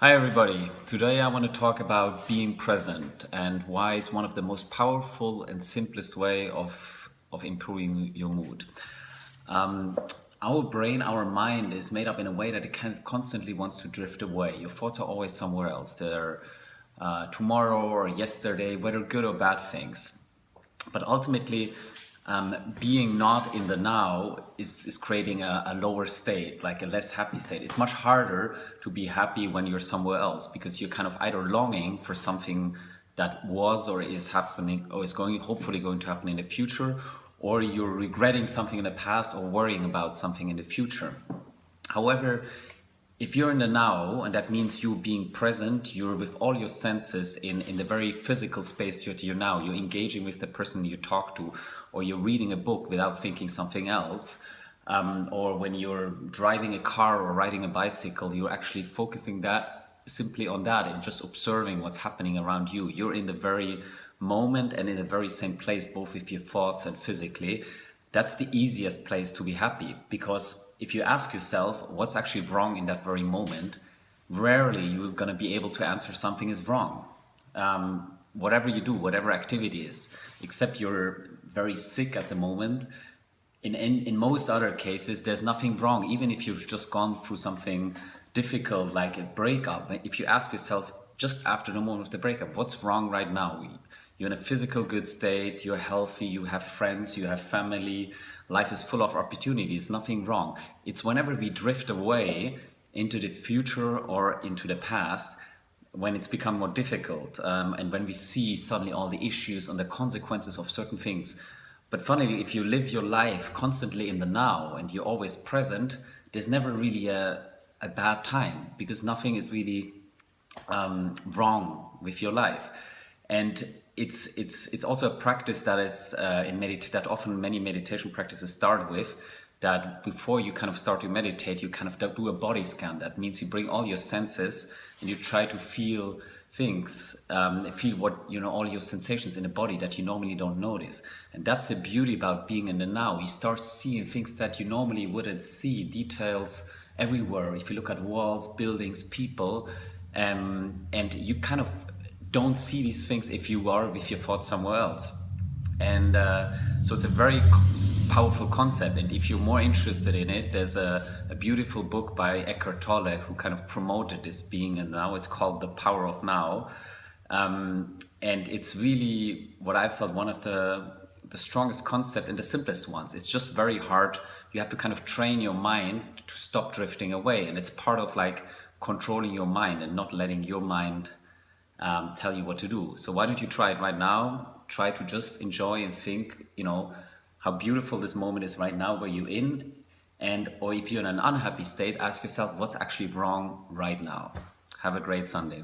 Hi everybody. Today I want to talk about being present and why it's one of the most powerful and simplest way of improving your mood. Um, our brain, our mind is made up in a way that it constantly wants to drift away. Your thoughts are always somewhere else. They're tomorrow or yesterday, whether good or bad things. But ultimately, being not in the now is creating a lower state, like a less happy state. It's much harder to be happy when you're somewhere else because you're kind of either longing for something that was or is happening or is going, hopefully going to happen in the future, or you're regretting something in the past or worrying about something in the future. However, if you're in the now, and that means you being present, you're with all your senses in the very physical space you're now, you're engaging with the person you talk to, or you're reading a book without thinking something else, or when you're driving a car or riding a bicycle, you're actually focusing that simply on that and just observing what's happening around you. You're in the very moment and in the very same place, both with your thoughts and physically. That's the easiest place to be happy, because if you ask yourself what's actually wrong in that very moment, rarely you're going to be able to answer something is wrong. Whatever you do, whatever activity is, except you're very sick at the moment, in most other cases, there's nothing wrong. Even if you've just gone through something difficult like a breakup, if you ask yourself just after the moment of the breakup, what's wrong right now? You're in a physical good state, you're healthy, you have friends, you have family, life is full of opportunities, nothing wrong. It's whenever we drift away into the future or into the past when it's become more difficult, and when we see suddenly all the issues and the consequences of certain things. But funnily, if you live your life constantly in the now and you're always present, there's never really a bad time, because nothing is really wrong with your life. And it's also a practice that is that often many meditation practices start with, that before you kind of start to meditate, you kind of do a body scan. That means you bring all your senses and you try to feel things, feel what, all your sensations in the body that you normally don't notice. And that's the beauty about being in the now. You start seeing things that you normally wouldn't see, details everywhere. If you look at walls, buildings, people, and you kind of don't see these things if you are with your thoughts somewhere else. And so it's a very powerful concept. And if you're more interested in it, there's a beautiful book by Eckhart Tolle who kind of promoted this being in now. It's called The Power of Now. And it's really what I felt one of the strongest concept and the simplest ones. It's just very hard. You have to kind of train your mind to stop drifting away. And it's part of like controlling your mind and not letting your mind tell you what to do. So why don't you try it right now? Try to just enjoy and think, how beautiful this moment is right now where you're in. And, or if you're in an unhappy state, ask yourself what's actually wrong right now. Have a great Sunday.